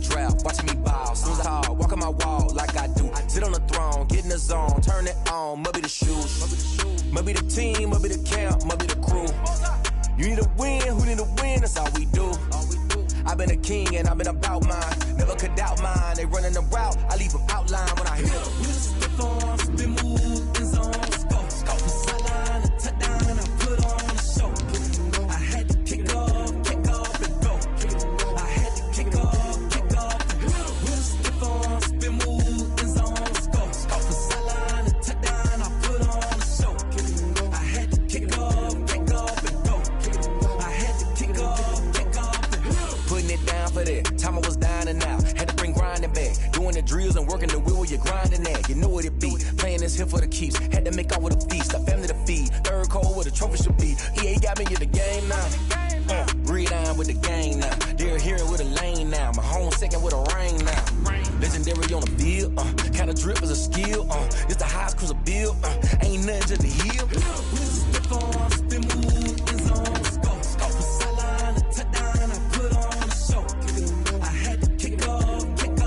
draft, watching me ball. Soon as I call, walk on my wall like I do. Sit on the throne, get in the zone, turn it on. Must be the shoes, must be the team, must be the camp, must be the crew. You need a win, who need a win? That's all we do. I've been a king and I've been about mine. Never could doubt mine. They running the route, I leave them outline when I hit them. We just spit on, spin move, in zone, scope. From sideline to touchdown, and I put on a show. I had to kick off and go. I had to kick off and go. We just spit on, spin move, in zone, scope. From sideline to touchdown, I put on a show. I had to kick off and go. I had to kick off and go. Putting it down for that. Time I was down and out. Had to bring grinding back. Doing the drills and working the wheel where you're grinding at. You know what it be. Playing this here for the keeps. Had to make off with a feast. A family to feed. Third cold where the trophy should be. EA got me in the game now. Breathe down with the gang now. They're here with a lane now. My home second with a rain now. Legendary on the field. Kind of drip is a skill. It's the highest cruiser bill. Ain't nothing to the heel. Spit on, spin move, in zone, scope. From sideline to touchdown, I put on a show. I had to kick off and go.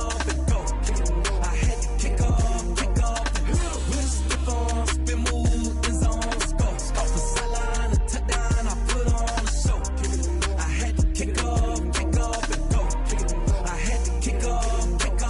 I had to kick off and go. We'll spit on, spin move, in zone, scope. From sideline to touchdown, I put on a show. I had to kick off and go. I had to kick off and go.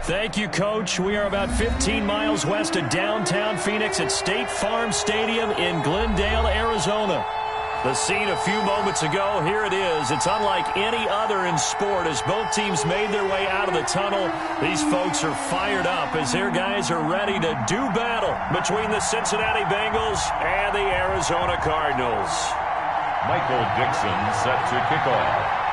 Thank you, Coach. We are about 15 miles west of downtown Phoenix at State Farm Stadium in Glendale, Arizona. The scene a few moments ago, here it is. It's unlike any other in sport as both teams made their way out of the tunnel. These folks are fired up as their guys are ready to do battle between the Cincinnati Bengals and the Arizona Cardinals. Michael Dixon set to kick off.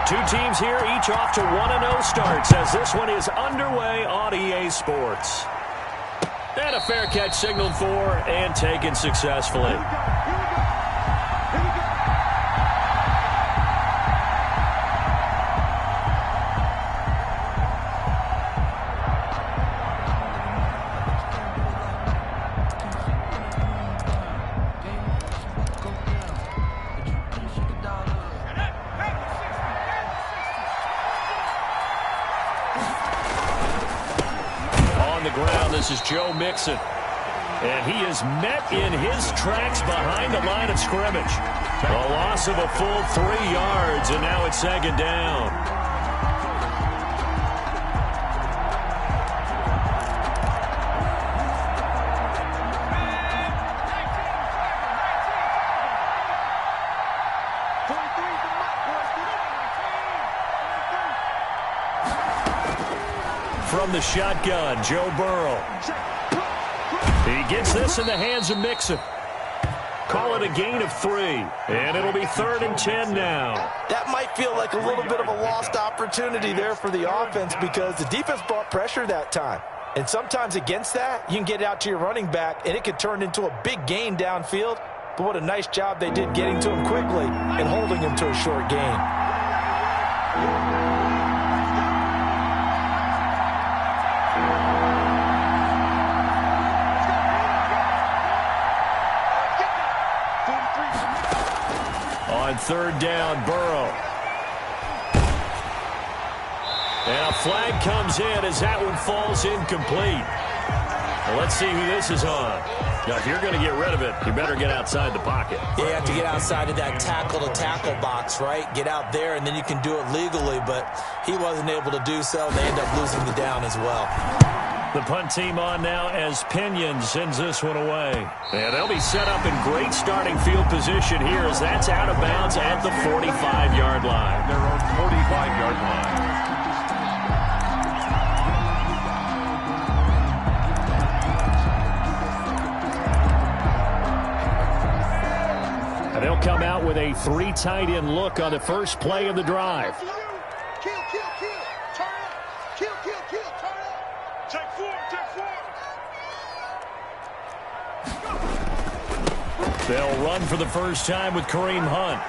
Two teams here, each off to 1-0 starts as this one is underway on EA Sports. And a fair catch signaled for and taken successfully. This is Joe Mixon. And he is met in his tracks behind the line of scrimmage. A loss of a full 3 yards, and now it's second down. From the shotgun, Joe Burrow. He gets this in the hands of Mixon. Call it a gain of 3, and it'll be 3rd and 10 now. That might feel like a little bit of a lost opportunity there for the offense because the defense brought pressure that time. And sometimes against that, you can get out to your running back, and it could turn into a big gain downfield. But what a nice job they did getting to him quickly and holding him to a short gain. On 3rd down, Burrow. And a flag comes in as that one falls incomplete. Well, let's see who this is on. Now, if you're going to get rid of it, you better get outside the pocket. Yeah, you have to get outside of that tackle-to-tackle box, right? Get out there, and then you can do it legally, but he wasn't able to do so, and they end up losing the down as well. The punt team on now as Pinion sends this one away. And they'll be set up in great starting field position here as that's out of bounds at the 45-yard line. Their own 45-yard line. And they'll come out with a 3 tight end look on the first play of the drive. They'll run for the first time with Kareem Hunt.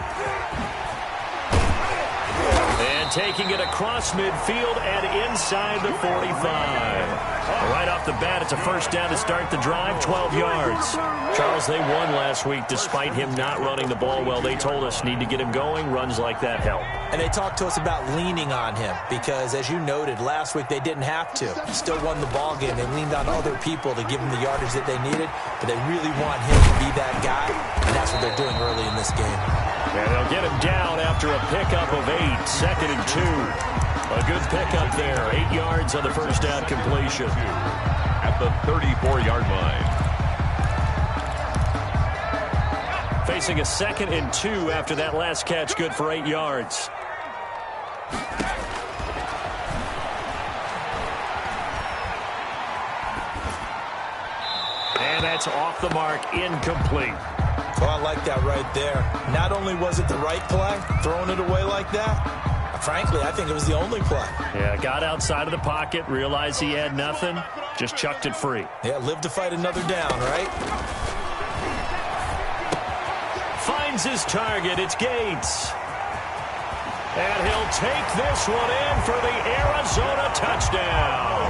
And taking it across midfield and inside the 45. Right off the bat, it's a first down to start the drive, 12 yards. Charles, they won last week despite him not running the ball well. They told us need to get him going. Runs like that help. And they talked to us about leaning on him because, as you noted, last week they didn't have to. Still won the ball game. They leaned on other people to give them the yardage that they needed, but they really want him to be that guy, and that's what they're doing early in this game. And they'll get him down after a pickup of 8, 2nd and 2. A good pickup there, 8 yards on the first down completion. At the 34-yard line. Facing a 2nd and 2 after that last catch, good for 8 yards. And that's off the mark, incomplete. Oh, I like that right there. Not only was it the right play, throwing it away like that, frankly, I think it was the only play. Yeah, got outside of the pocket, realized he had nothing, just chucked it free. Yeah, live to fight another down, right? Finds his target, it's Gates. And he'll take this one in for the Arizona touchdown.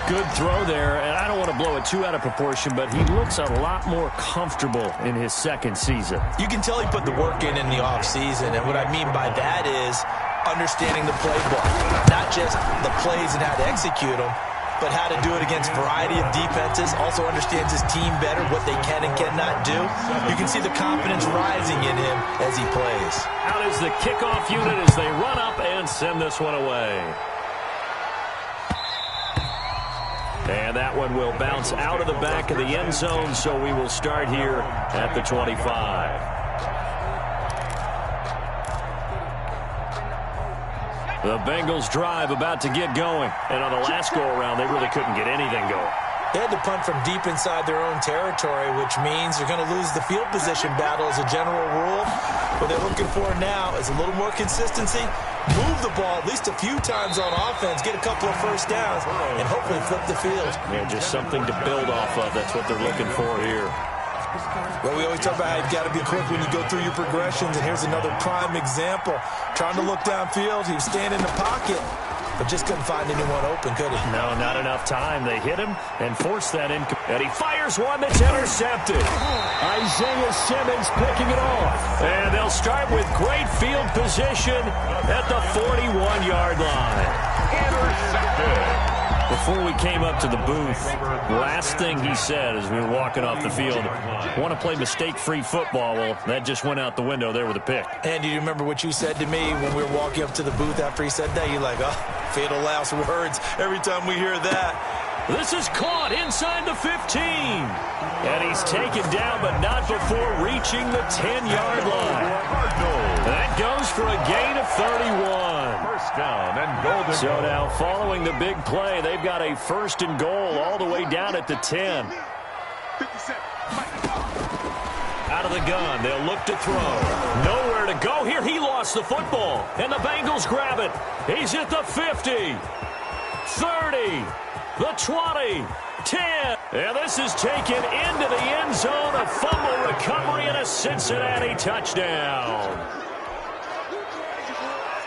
Good throw there, and I don't want to blow it too out of proportion, but he looks a lot more comfortable in his second season. You can tell he put the work in the offseason, and what I mean by that is understanding the playbook. Not just the plays and how to execute them, but how to do it against a variety of defenses. Also understands his team better, what they can and cannot do. You can see the confidence rising in him as he plays. Out is the kickoff unit as they run up and send this one away. And that one will bounce out of the back of the end zone, so we will start here at the 25. The Bengals drive about to get going. And on the last go-around, they really couldn't get anything going. They had to punt from deep inside their own territory, which means they're going to lose the field position battle as a general rule. What they're looking for now is a little more consistency, move the ball at least a few times on offense, get a couple of first downs, and hopefully flip the field. Yeah, just something to build off of. That's what they're looking for here. Well, we always talk about how you've got to be quick when you go through your progressions, and here's another prime example. Trying to look downfield, he was standing in the pocket, but just couldn't find anyone open, could he? No, not enough time. They hit him and forced that in. And he fires one that's intercepted. Isaiah Simmons picking it off. And they'll start with great field position at the 41-yard line. Intercepted. Before we came up to the booth, last thing he said as we were walking off the field, want to play mistake-free football. Well, that just went out the window there with a pick. And do you remember what you said to me when we were walking up to the booth after he said that? You're like, oh, fatal last words every time we hear that. This is caught inside the 15. And he's taken down, but not before reaching the 10-yard line. That goes for a gain of 31. First down and golden. So now, following the big play, they've got a first and goal all the way down at the 10. Out of the gun, they'll look to throw. Nowhere to go here. He lost the football, and the Bengals grab it. He's at the 50, 30, the 20, 10. And this is taken into the end zone. A fumble recovery and a Cincinnati touchdown.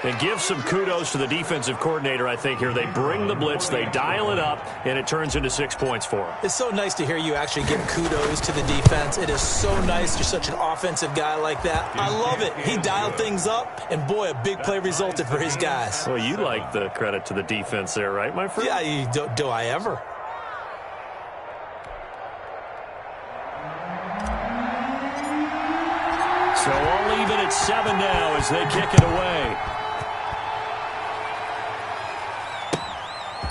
And give some kudos to the defensive coordinator, I think, here. They bring the blitz, they dial it up, and it turns into 6 points for them. It's so nice to hear you actually give kudos to the defense. It is so nice. You're such an offensive guy like that. I love it. He dialed things up, and boy, a big play resulted for his guys. Well, you like the credit to the defense there, right, my friend? Yeah, do I ever? So all even at 7 now as they kick it away.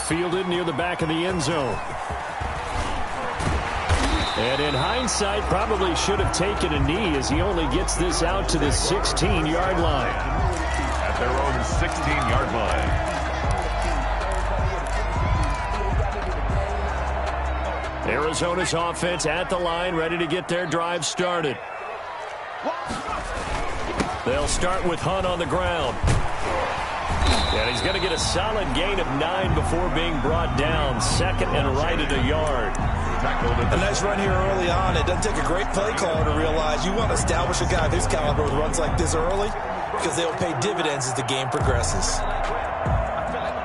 Fielded near the back of the end zone. And in hindsight, probably should have taken a knee as he only gets this out to the 16-yard line. At their own 16-yard line. Arizona's offense at the line, ready to get their drive started. They'll start with Hunt on the ground. And he's going to get a solid gain of 9 before being brought down. Second and right at a yard. A nice run here early on. It doesn't take a great play caller to realize you want to establish a guy of his caliber with runs like this early because they'll pay dividends as the game progresses.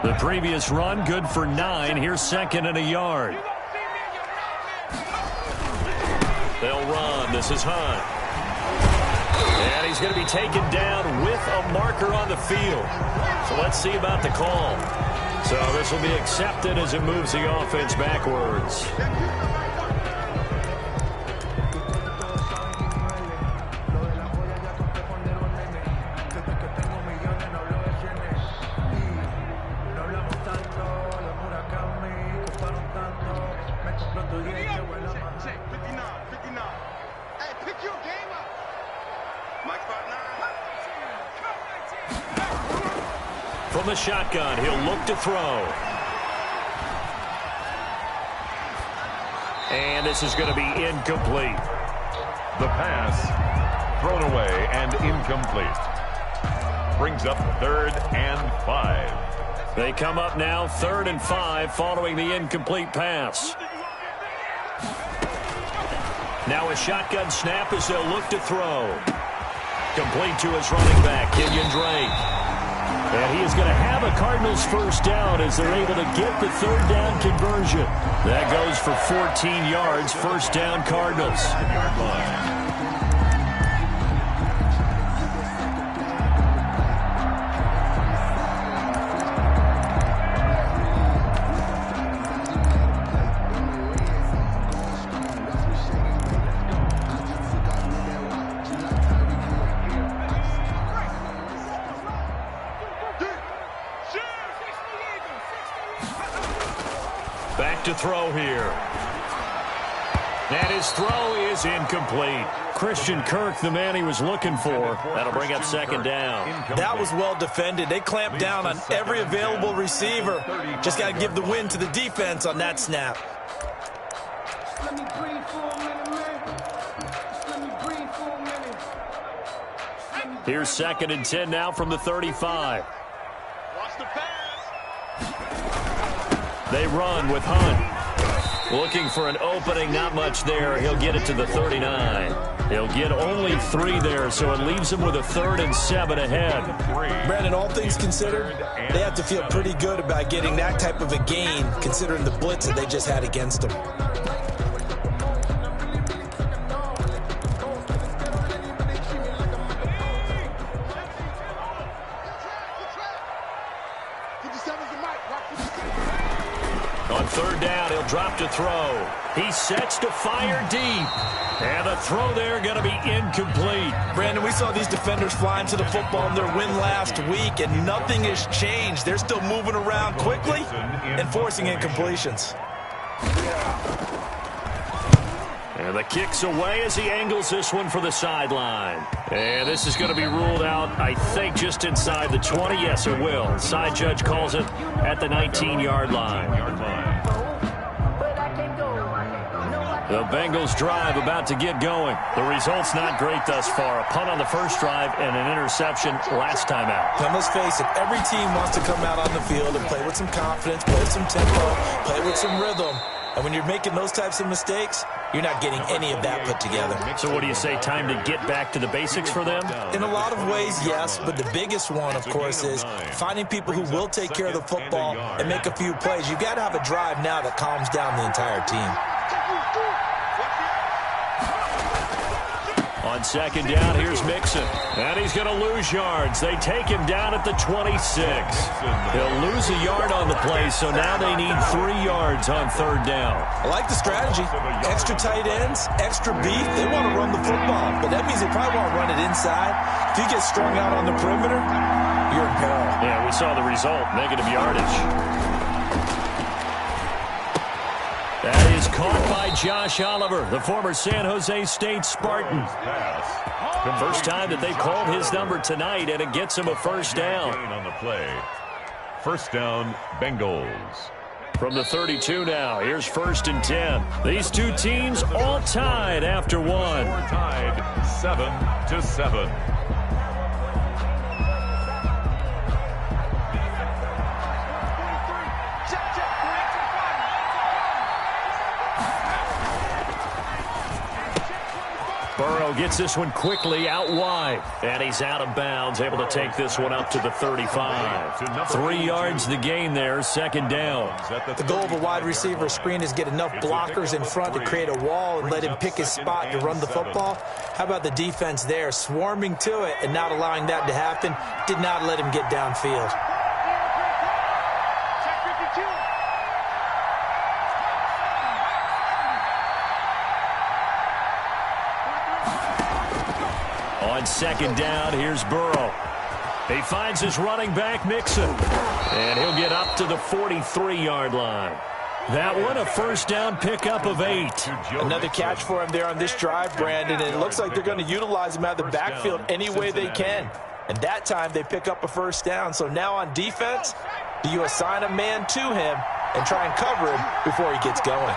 The previous run, good for 9. Here's second and a yard. They'll run. This is Hunt. And he's going to be taken down with a marker on the field. So let's see about the call. So this will be accepted as it moves the offense backwards. From the shotgun, he'll look to throw. And this is going to be incomplete. The pass thrown away and incomplete. Brings up 3rd and 5. They come up now 3rd and 5 following the incomplete pass. Now a shotgun snap as they'll look to throw. Complete to his running back, Kenyon Drake. And he is going to have a Cardinals first down as they're able to get the 3rd down conversion. That goes for 14 yards, first down Cardinals. Back to throw here. And his throw is incomplete. Christian Kirk, the man he was looking for. That'll bring up second down. That was well defended. They clamped down on every available receiver. Just got to give the win to the defense on that snap. Here's 2nd and 10 now from the 35. They run with Hunt. Looking for an opening, not much there. He'll get it to the 39. He'll get only 3 there, so it leaves him with a 3rd and 7 ahead. Brandon, all things considered, they have to feel pretty good about getting that type of a gain, considering the blitz that they just had against them. On 3rd down, he'll drop to throw. He sets to fire deep. And the throw there going to be incomplete. Brandon, we saw these defenders flying to the football in their win last week, and nothing has changed. They're still moving around quickly and forcing incompletions. And the kick's away as he angles this one for the sideline. And this is going to be ruled out, I think, just inside the 20. Yes, it will. Side judge calls it at the 19-yard line. The Bengals drive about to get going. The result's not great thus far. A punt on the first drive and an interception last time out. Now, let's face it, every team wants to come out on the field and play with some confidence, play with some tempo, play with some rhythm. And when you're making those types of mistakes, you're not getting any of that put together. So what do you say, time to get back to the basics for them? In a lot of ways, yes, but the biggest one, of course, is finding people who will take care of the football and make a few plays. You've got to have a drive now that calms down the entire team. On 2nd down, here's Mixon. And he's going to lose yards. They take him down at the 26. He'll lose a yard on the play, so now they need 3 yards on 3rd down. I like the strategy. Extra tight ends, extra beef. They want to run the football, but that means they probably want to run it inside. If you get strung out on the perimeter, you're in peril. Yeah, we saw the result, negative yardage. That is caught by Josh Oliver, the former San Jose State Spartan. The first time that they've called his number tonight, and it gets him a first down. On the play. First down, Bengals. From the 32 now, here's 1st and 10. These two teams all tied after one. We're tied 7-7. Burrow gets this one quickly out wide. And he's out of bounds, able to take this one up to the 35. 3 yards the gain there, second down. The goal of a wide receiver screen is get enough blockers in front to create a wall and let him pick his spot to run the football. How about the defense there, swarming to it and not allowing that to happen? Did not let him get downfield. On second down, here's Burrow. He finds his running back, Mixon. And he'll get up to the 43-yard line. That one, a first down pickup of 8. Another catch for him there on this drive, Brandon, and it looks like they're going to utilize him out of the backfield any way they can. And that time they pick up a first down. So now on defense, do you assign a man to him and try and cover him before he gets going?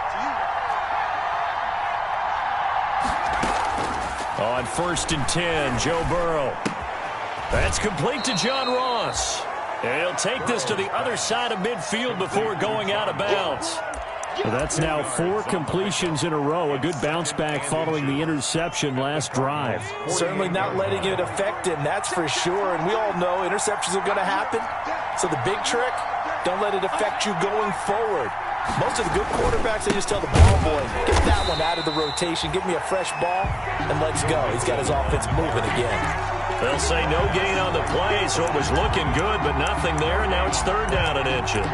On 1st and 10, Joe Burrow. That's complete to John Ross. And he'll take this to the other side of midfield before going out of bounds. So that's now 4 completions in a row. A good bounce back following the interception last drive. Certainly not letting it affect him, that's for sure. And we all know interceptions are going to happen. So the big trick, don't let it affect you going forward. Most of the good quarterbacks, they just tell the ball boy, get that one out of the rotation, give me a fresh ball, and let's go. He's got his offense moving again. They'll say no gain on the play, so it was looking good, but nothing there, and now it's 3rd down and inches.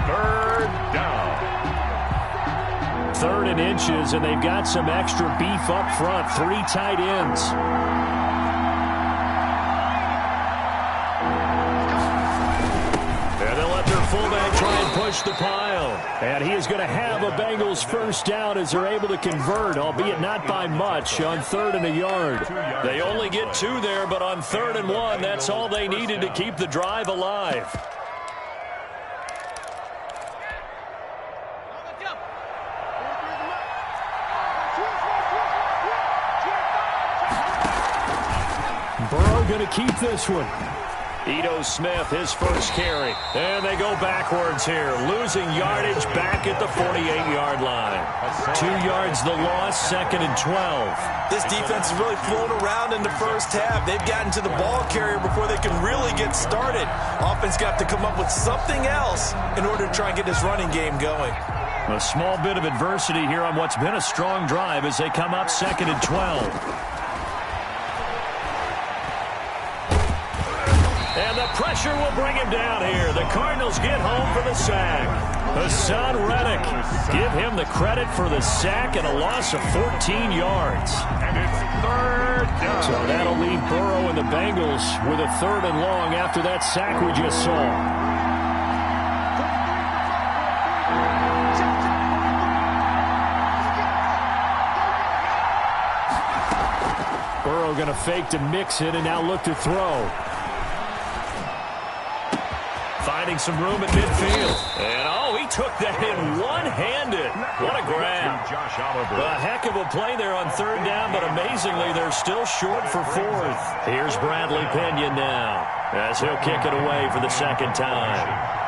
3rd down. 3rd and inches, and they've got some extra beef up front. 3 tight ends. And they'll let their fullback try and push the pile. And he is going to have a Bengals first down as they're able to convert, albeit not by much, on 3rd and a yard. They only get 2 there, but on 3rd and 1, that's all they needed to keep the drive alive. Burrow going to keep this one. Ito Smith, his first carry. And they go backwards here, losing yardage back at the 48-yard line. 2 yards the loss, 2nd and 12. This defense has really flown around in the first half. They've gotten to the ball carrier before they can really get started. Offense got to come up with something else in order to try and get this running game going. A small bit of adversity here on what's been a strong drive as they come up 2nd and 12. And the pressure will bring him down here. The Cardinals get home for the sack. Hassan Reddick, give him the credit for the sack and a loss of 14 yards. And it's 3rd down. So that'll leave Burrow and the Bengals with a 3rd and long after that sack we just saw. Burrow going to fake to mix it and now look to throw. Finding some room at midfield. And, oh, he took that in one-handed. What a grab. A heck of a play there on 3rd down, but amazingly, they're still short for 4th. Here's Bradley Pinion now as he'll kick it away for the 2nd time.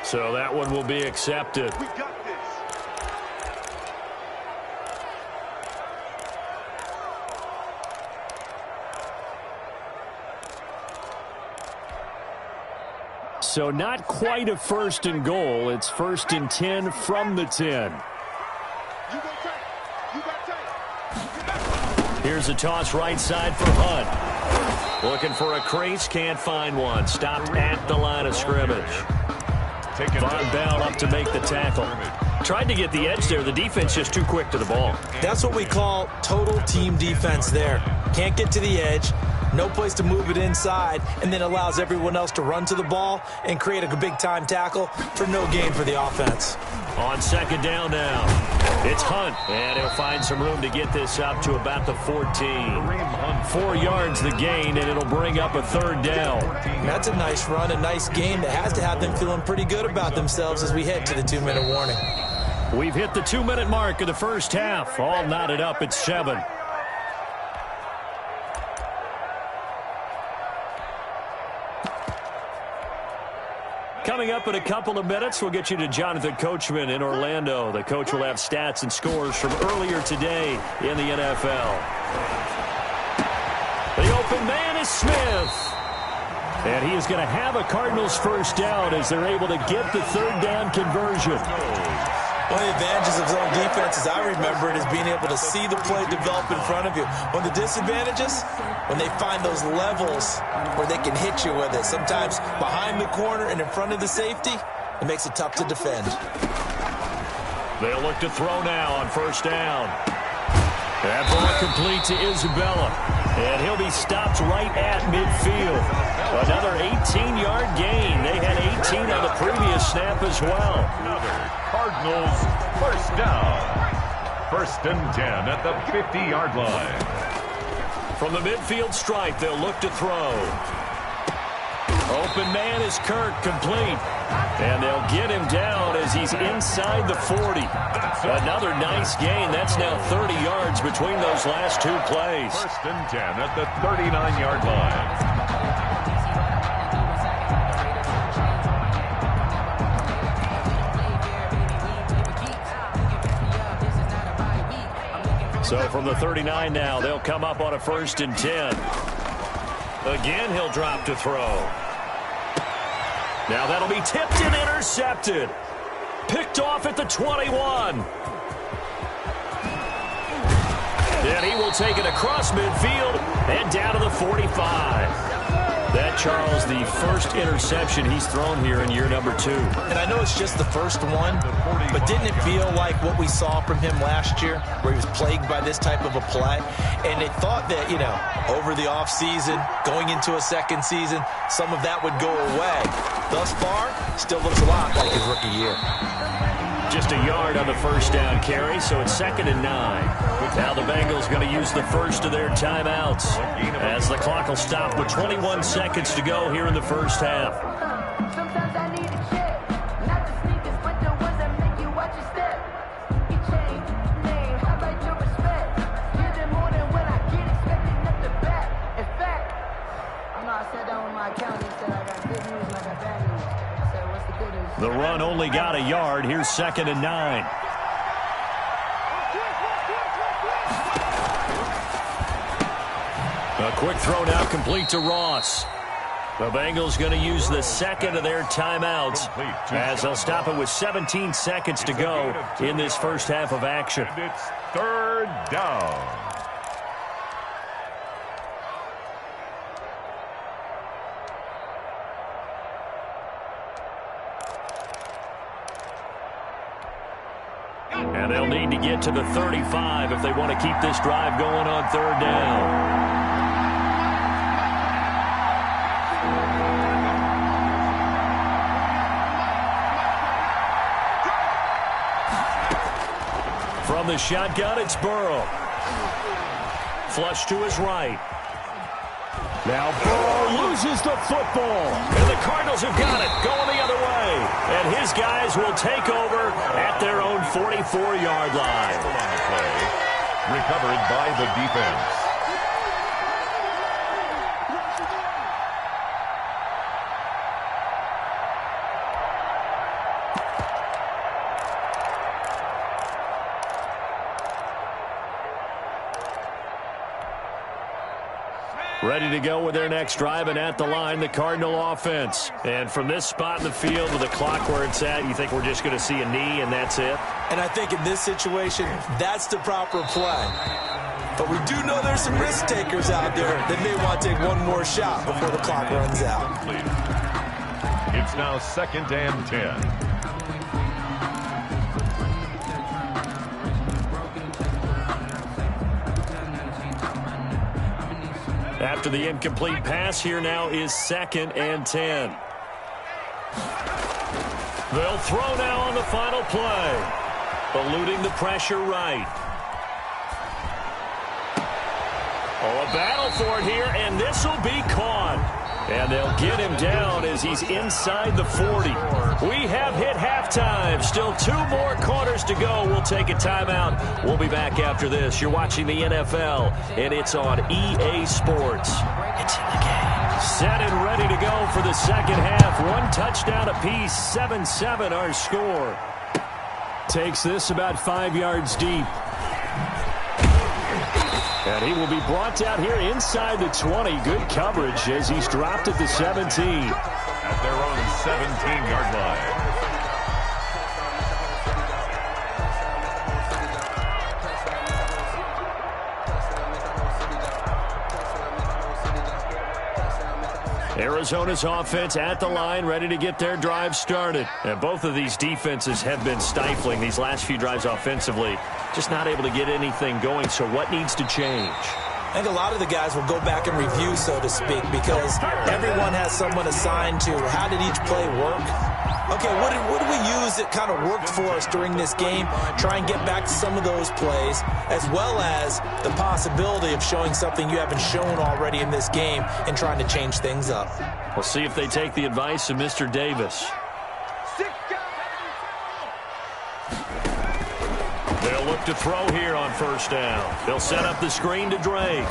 So that one will be accepted. We got this. So not quite a 1st and goal. It's 1st and 10 from the 10. Here's a toss right side for Hunt. Looking for a crease, can't find one. Stopped at the line of scrimmage. Von Bell up to make the tackle. Tried to get the edge there. The defense just too quick to the ball. That's what we call total team defense there. Can't get to the edge, no place to move it inside, and then allows everyone else to run to the ball and create a big-time tackle for no gain for the offense. On 2nd down now, it's Hunt, and he'll find some room to get this up to about the 14. 4 yards the gain, and it'll bring up a 3rd down. That's a nice run, a nice game that has to have them feeling pretty good about themselves as we head to the 2-minute warning. We've hit the 2-minute mark of the first half. All knotted up at 7. Coming up in a couple of minutes, we'll get you to Jonathan Coachman in Orlando. The coach will have stats and scores from earlier today in the NFL. The open man is Smith. And he is going to have a Cardinals first down as they're able to get the third down conversion. One of the advantages of zone defense, as I remember it, is being able to see the play develop in front of you. One of the disadvantages, when they find those levels where they can hit you with it. Sometimes behind the corner and in front of the safety, it makes it tough to defend. They'll look to throw now on first down. That ball complete to Isabella. And he'll be stopped right at midfield. Another 18-yard gain. They had 18 on the previous snap as well. Another Cardinals first down. 1st and 10 at the 50-yard line. From the midfield stripe, they'll look to throw. Open man is Kirk, complete. And they'll get him down as he's inside the 40. Another nice gain. That's now 30 yards between those last two plays. 1st and 10 at the 39-yard line. So from the 39 now, they'll come up on a 1st and 10. Again, he'll drop to throw. Now that'll be tipped and intercepted. Picked off at the 21. And he will take it across midfield and down to the 45. That, Charles, the first interception he's thrown here in year number 2. And I know it's just the first one, but didn't it feel like what we saw from him last year, where he was plagued by this type of a play? And they thought that, over the offseason, going into a second season, some of that would go away. Thus far, still looks a lot like his rookie year. Just a yard on the first down carry, so it's 2nd and 9. Now the Bengals going to use the first of their timeouts as the clock will stop with 21 seconds to go here in the first half. Sometimes I need a check, not the sneakers, but the ones that make you watch your step. You change name, how about your respect? Give them more than when I get expected at the back. In fact, I know I sat down with my accountant and said I got good news and I got bad news. I said, what's the good news? The run only got a yard. Here's 2nd and 9. A quick throw now complete to Ross. The Bengals going to use the second of their timeouts as they'll stop it with 17 seconds to go in this first half of action. And it's 3rd down. And they'll need to get to the 35 if they want to keep this drive going on 3rd down. From the shotgun, it's Burrow. Flush to his right. Now Burrow loses the football. And the Cardinals have got it, going the other way. And his guys will take over at their own 44-yard line. Recovered by the defense. Ready to go with their next drive, and at the line, the Cardinal offense. And from this spot in the field with the clock where it's at, you think we're just going to see a knee and that's it? And I think in this situation, that's the proper play. But we do know there's some risk takers out there that may want to take one more shot before the clock runs out. It's now 2nd and 10. After the incomplete pass, here now is 2nd and 10. They'll throw now on the final play. Eluding the pressure right. Oh, a battle for it here, and this will be caught. And they'll get him down as he's inside the 40. We have hit halftime. Still 2 more quarters to go. We'll take a timeout. We'll be back after this. You're watching the NFL, and it's on EA Sports. It's in the game. Set and ready to go for the second half. 1 touchdown apiece. 7-7 our score. Takes this about 5 yards deep. And he will be brought down here inside the 20. Good coverage as he's dropped at the 17. At their own 17-yard line. Arizona's offense at the line, ready to get their drive started. And both of these defenses have been stifling these last few drives offensively. Just not able to get anything going, so what needs to change? I think a lot of the guys will go back and review, so to speak, because everyone has someone assigned to how did each play work. Okay, what did we use that kind of worked for us during this game? Try and get back to some of those plays, as well as the possibility of showing something you haven't shown already in this game and trying to change things up. We'll see if they take the advice of Mr. Davis. They'll look to throw here on first down. They'll set up the screen to Drake.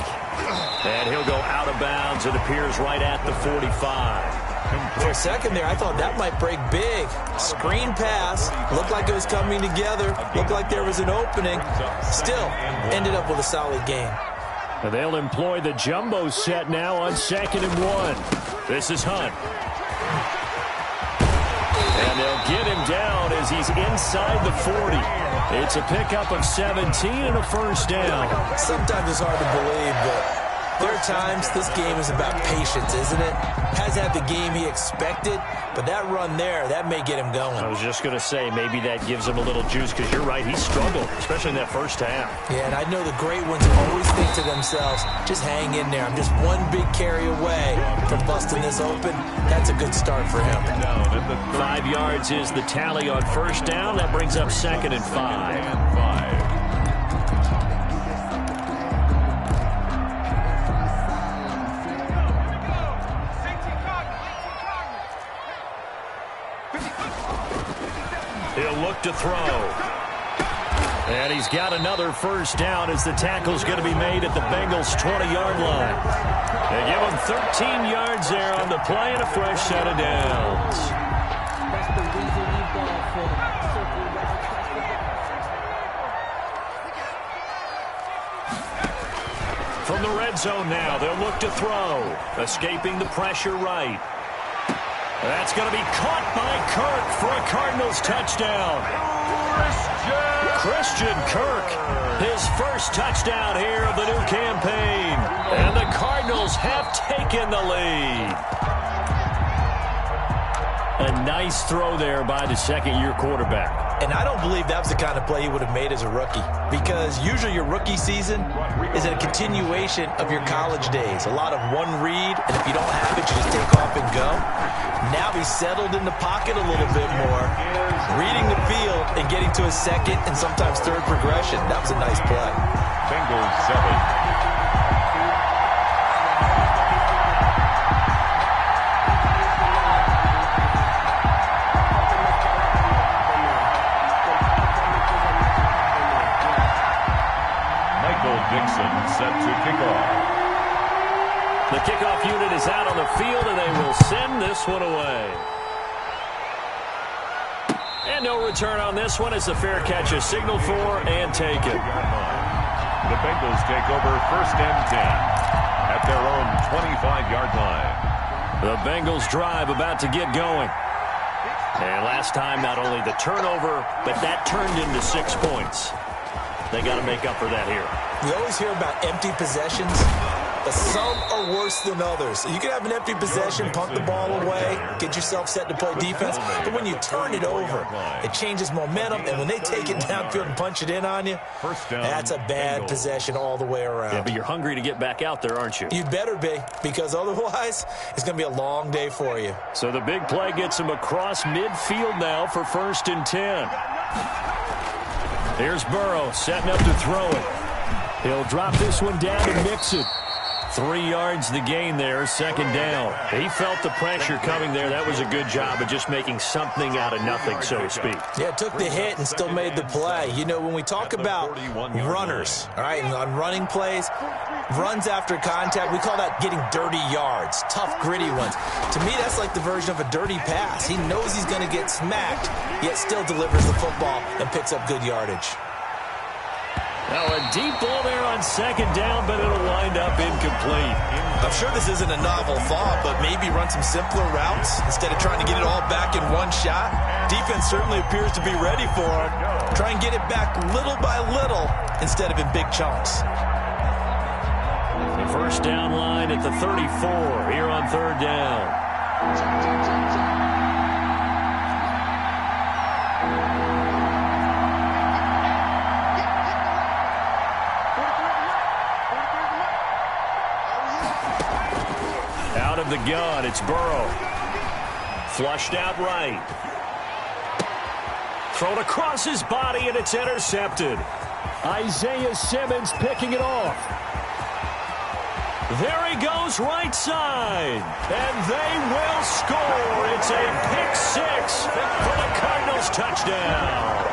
And he'll go out of bounds. It appears right at the 45. For a second there, I thought that might break big. Screen pass. Looked like it was coming together. Looked like there was an opening. Still, ended up with a solid game. And they'll employ the jumbo set now on 2nd and 1. This is Hunt. And they'll get him down as he's inside the 40. It's a pickup of 17 and a first down. Sometimes it's hard to believe, but there are times this game is about patience, isn't it? Has had the game he expected, but that run there, that may get him going. I was just going to say, maybe that gives him a little juice, because you're right, he struggled, especially in that first half. Yeah, and I know the great ones always think to themselves, just hang in there. I'm just one big carry away from busting this open. That's a good start for him. 5 yards is the tally on first down. That brings up 2nd and 5. He'll look to throw. And he's got another first down as the tackle's going to be made at the Bengals' 20-yard line. They give him 13 yards there on the play and a fresh set of downs. From the red zone now, they'll look to throw. Escaping the pressure right. That's going to be caught by Kirk for a Cardinals touchdown. Christian Kirk, his first touchdown here of the new campaign. And the Cardinals have taken the lead. A nice throw there by the second-year quarterback. And I don't believe that was the kind of play he would have made as a rookie, because usually your rookie season is a continuation of your college days. A lot of one read, and if you don't have it, you just take off and go. Now he's settled in the pocket a little bit more, reading the field and getting to his second and sometimes third progression. That was a nice play. Bengals 7. Set to kick off. The kickoff unit is out on the field, and they will send this one away. And no return on this one as the fair catch is signaled for and taken. The Bengals take over 1st and 10 at their own 25-yard line. The Bengals drive about to get going. And last time, not only the turnover, but that turned into 6 points. They got to make up for that here. We always hear about empty possessions, but some are worse than others. You can have an empty possession, punt the ball away, get yourself set to play defense, but when you turn it over, it changes momentum, and when they take it downfield and punch it in on you, that's a bad possession all the way around. Yeah, but you're hungry to get back out there, aren't you? You better be, because otherwise, it's going to be a long day for you. So the big play gets him across midfield now for 1st and 10. Here's Burrow setting up to throw it. He'll drop this one down to Mixon. 3 yards the gain there, second down. He felt the pressure coming there. That was a good job of just making something out of nothing, so to speak. Yeah, took the hit and still made the play. You know, when we talk about runners, all right, and on running plays, runs after contact, we call that getting dirty yards, tough, gritty ones. To me, that's like the version of a dirty pass. He knows he's going to get smacked, yet still delivers the football and picks up good yardage. Now a deep ball there on second down, but it'll wind up incomplete. I'm sure this isn't a novel thought, but maybe run some simpler routes instead of trying to get it all back in one shot. Defense certainly appears to be ready for him. Try and get it back little by little instead of in big chunks. The first down line at the 34 here on third down. Out of the gun, it's Burrow. Flushed out right. Thrown across his body, and it's intercepted. Isaiah Simmons picking it off. There he goes, right side. And they will score. It's a pick six for the Cardinals touchdown.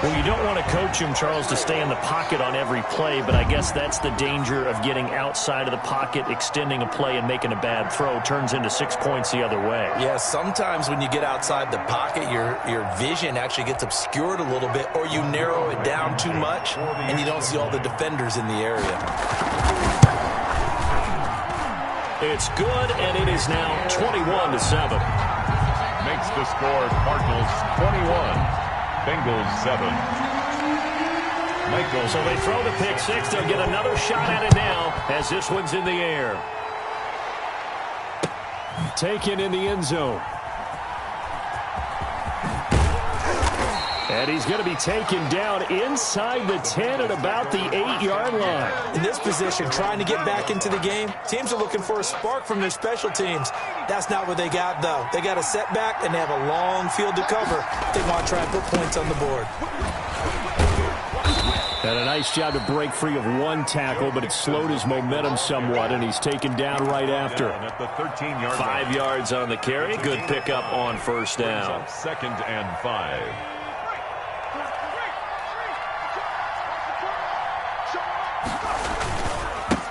Well, you don't want to coach him, Charles, to stay in the pocket on every play, but I guess that's the danger of getting outside of the pocket, extending a play, and making a bad throw. Turns into 6 points the other way. Yeah, sometimes when you get outside the pocket, your vision actually gets obscured a little bit, or you narrow it down too much, and you don't see all the defenders in the area. It's good, and it is now 21-7. Makes the score Cardinals 21. Bengals 7. Michael. So they throw the pick six. They'll get another shot at it now as this one's in the air. Taken in the end zone. And he's going to be taken down inside the 10 at about the 8-yard line. In this position, trying to get back into the game, teams are looking for a spark from their special teams. That's not what they got, though. They got a setback, and they have a long field to cover. They want to try and put points on the board. And a nice job to break free of one tackle, but it slowed his momentum somewhat, and he's taken down right after. 5 yards on the carry. Good pickup on first down. 2nd and 5.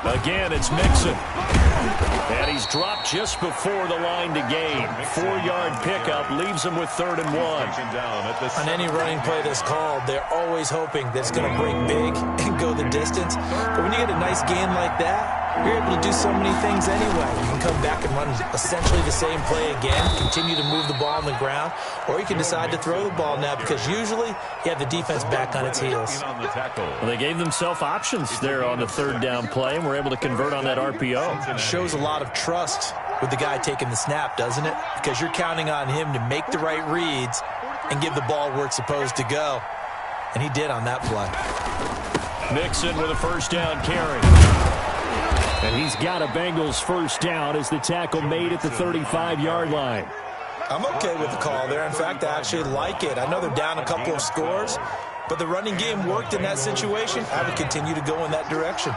Again, it's Mixon. And he's dropped just before the line to gain. 4-yard pickup leaves him with 3rd and 1. On any running play that's called, they're always hoping that it's going to break big and go the distance. But when you get a nice gain like that, you're able to do so many things anyway. You can come back and run essentially the same play again, continue to move the ball on the ground, or you can decide to throw the ball now because usually you have the defense back on its heels. Well, they gave themselves options there on the 3rd down play and were able to convert on that RPO. It shows a lot of trust with the guy taking the snap, doesn't it? Because you're counting on him to make the right reads and give the ball where it's supposed to go. And he did on that play. Mixon with a first down carry. And he's got a Bengals first down as the tackle made at the 35-yard line. I'm okay with the call there. In fact, I actually like it. I know they're down a couple of scores, but the running game worked in that situation. I would continue to go in that direction.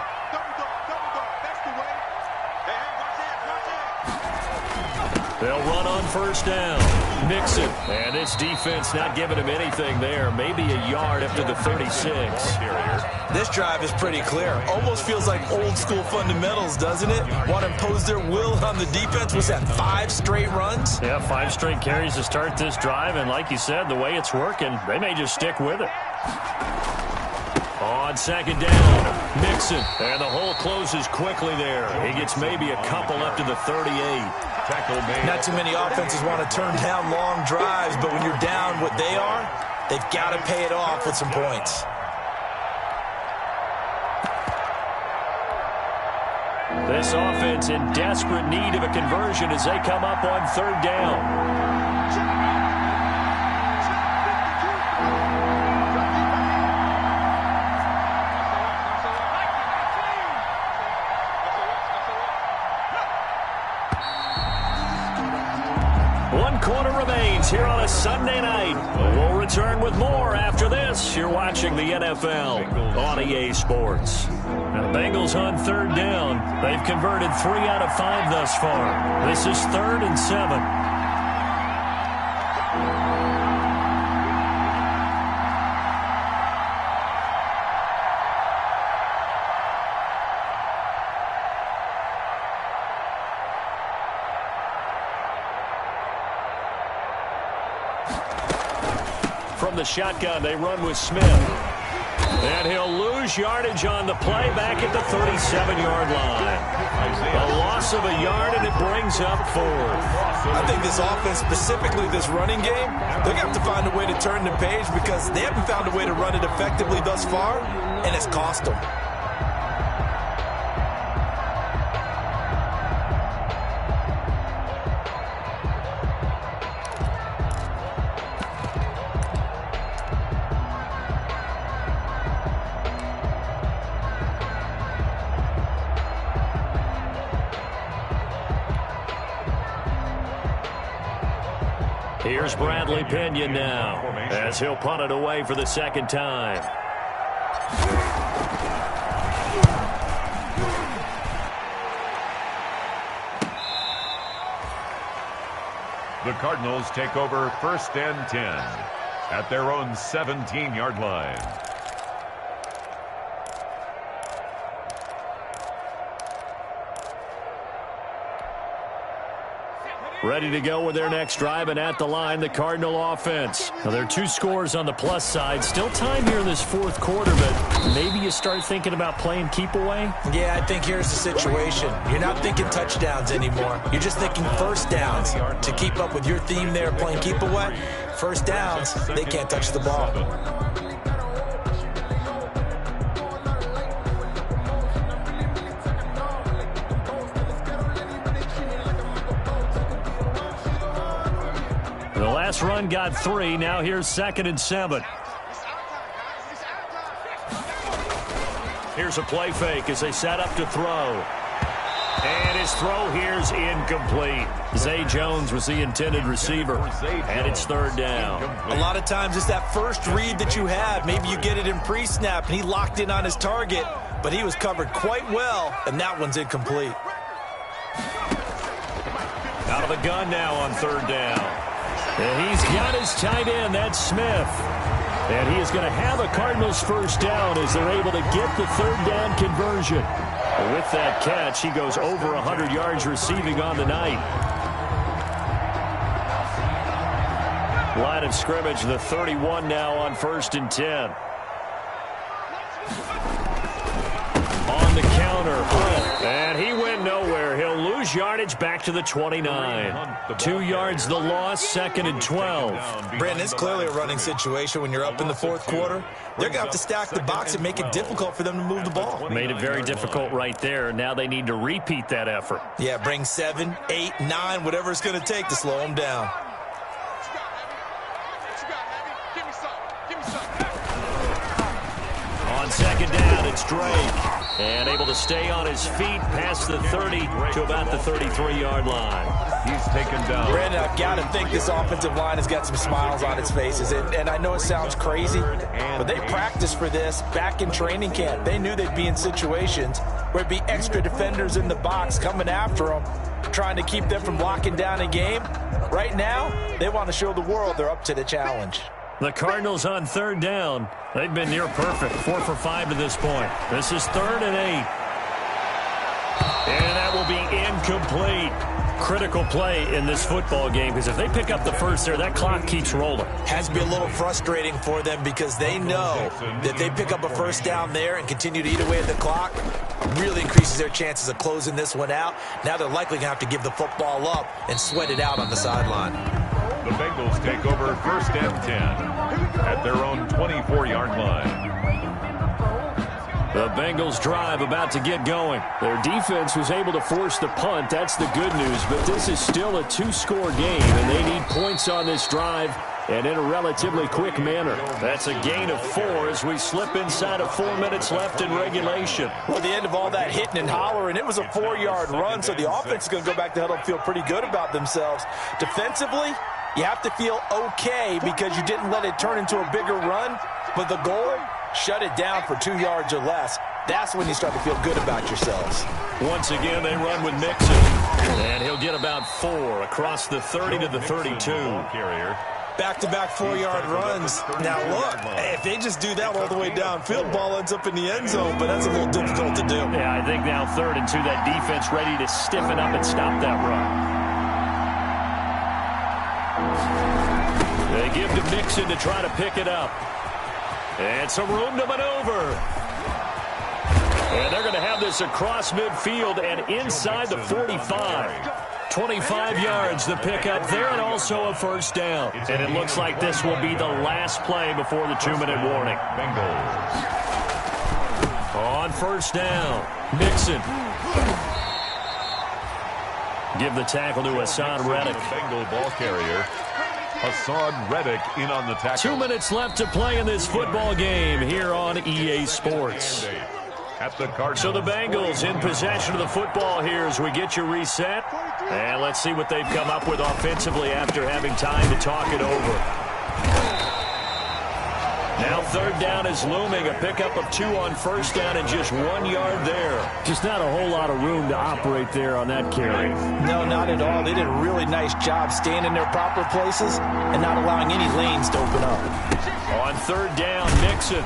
They'll run on first down. Mixon. And this defense not giving him anything there. Maybe a yard up to the 36. This drive is pretty clear. Almost feels like old school fundamentals, doesn't it? Want to impose their will on the defense. Was that 5 straight runs? Yeah, 5 straight carries to start this drive. And like you said, the way it's working, they may just stick with it. On second down, Mixon. And the hole closes quickly there. He gets maybe a couple up to the 38. Not too many offenses want to turn down long drives, but when you're down what they are, they've got to pay it off with some points. This offense in desperate need of a conversion as they come up on 3rd down. Quarter remains here on a Sunday night. We'll return with more after this. You're watching the NFL on EA Sports. Now the Bengals on 3rd down. They've converted 3 out of 5 thus far. This is 3rd and 7. From the shotgun, they run with Smith. And he'll lose yardage on the play back at the 37-yard line. A loss of a yard, and it brings up 4th. I think this offense, specifically this running game, they're going to have to find a way to turn the page because they haven't found a way to run it effectively thus far, and it's cost them. Here's Bradley Pinion now as he'll punt it away for the 2nd time. The Cardinals take over 1st and 10 at their own 17-yard line. Ready to go with their next drive, and at the line, the Cardinal offense. Now, there are 2 scores on the plus side. Still time here in this 4th quarter, but maybe you start thinking about playing keep away? Yeah, I think here's the situation. You're not thinking touchdowns anymore. You're just thinking first downs. To keep up with your theme there, playing keep away, first downs, they can't touch the ball. The last run got 3. Now here's 2nd and 7. Here's a play fake as they set up to throw. And his throw here's incomplete. Zay Jones was the intended receiver. And it's 3rd down. A lot of times it's that first read that you have. Maybe you get it in pre-snap and he locked in on his target, but he was covered quite well, and that one's incomplete. Out of the gun now on 3rd down. And he's got his tight end, that's Smith. And he is going to have a Cardinals first down as they're able to get the 3rd down conversion. With that catch, he goes over 100 yards receiving on the night. Line of scrimmage, the 31 now on 1st and 10. On the counter, and he went nowhere. He'll lose yardage back to the 29. 2 yards the loss, 2nd and 12. Brandon, it's clearly a running situation when you're up in the 4th quarter. They're going to have to stack the box and make it difficult for them to move the ball. Made it very difficult right there. Now they need to repeat that effort. Yeah, bring 7, 8, 9, whatever it's going to take to slow them down. On 2nd down, it's Drake. And able to stay on his feet past the 30 to about the 33-yard line. He's taken down. Brandon, I've got to think this offensive line has got some smiles on its faces. And I know it sounds crazy, but they practiced for this back in training camp. They knew they'd be in situations where it'd be extra defenders in the box coming after them, trying to keep them from locking down a game. Right now, they want to show the world they're up to the challenge. The Cardinals on 3rd down. They've been near perfect, 4 for 5 to this point. This is 3rd and 8. And that will be incomplete. Critical play in this football game, because if they pick up the first there, that clock keeps rolling. Has to be a little frustrating for them because they know that they pick up a first down there and continue to eat away at the clock, really increases their chances of closing this one out. Now they're likely going to have to give the football up and sweat it out on the sideline. The Bengals take over 1st and 10 at their own 24-yard line. The Bengals drive about to get going. Their defense was able to force the punt. That's the good news. But this is still a 2-score game, and they need points on this drive and in a relatively quick manner. That's a gain of 4 as we slip inside of 4 minutes left in regulation. Well, at the end of all that hitting and hollering, it was a 4-yard run, so the offense is going to go back to huddle and feel pretty good about themselves. Defensively, you have to feel okay because you didn't let it turn into a bigger run, but the goal, shut it down for 2 yards or less. That's when you start to feel good about yourselves. Once again, they run with Mixon. And he'll get about 4 across the 30 to the 32. Back-to-back 4-yard runs. Now, look, if they just do that all the way downfield, ball ends up in the end zone, but that's a little difficult to do. Yeah, I think now 3rd and 2, that defense ready to stiffen up and stop that run. They give to Mixon to try to pick it up. And some room to maneuver. And they're going to have this across midfield and inside the 45. 25 yards the pickup there, and also a first down. And it looks like this will be the last play before the 2-minute warning. Bengals. On first down, Mixon. Give the tackle to Hassan Reddick. Bengal ball carrier. Hassan Reddick in on the tackle. 2 minutes left to play in this football game here on EA Sports. So the Bengals in possession of the football here as we get you reset. And let's see what they've come up with offensively after having time to talk it over. Now 3rd down is looming. A pickup of 2 on first down and just 1 yard there. Just not a whole lot of room to operate there on that carry. No, not at all. They did a really nice job staying in their proper places and not allowing any lanes to open up. On 3rd down, Mixon.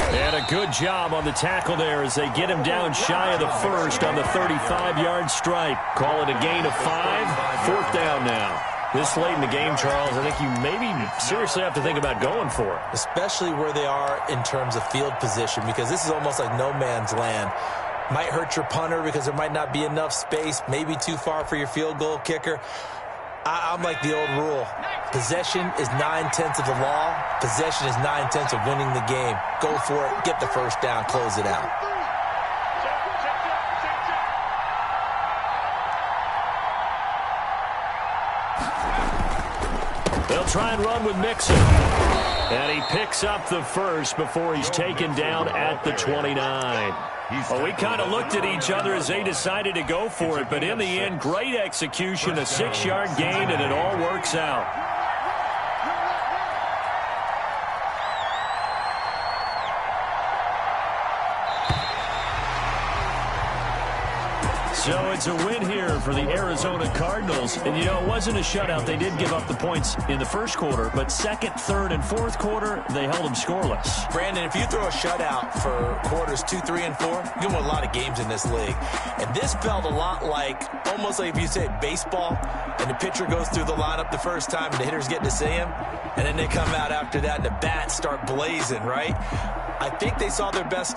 And a good job on the tackle there as they get him down shy of the first on the 35-yard strike. Call it a gain of 5. 4th down now. This late in the game, Charles, I think you maybe seriously have to think about going for it. Especially where they are in terms of field position, because this is almost like no man's land. Might hurt your punter because there might not be enough space, maybe too far for your field goal kicker. I'm like the old rule. Possession is 9/10 of the law. Possession is 9/10 of winning the game. Go for it. Get the first down. Close it out. They'll try and run with Mixon. And he picks up the first before he's taken down at the 29. Well, we kind of looked at each other as they decided to go for it, but in the end, great execution, a 6-yard gain, and it all works out. So it's a win here for the Arizona Cardinals. And, you know, it wasn't a shutout. They did give up the points in the first quarter, but second, third, and fourth quarter, they held them scoreless. Brandon, if you throw a shutout for quarters 2, 3, and 4, you win a lot of games in this league. And this felt a lot like, almost like if you say baseball, and the pitcher goes through the lineup the first time, and the hitter's getting to see him, and then they come out after that, and the bats start blazing, right? I think they saw their best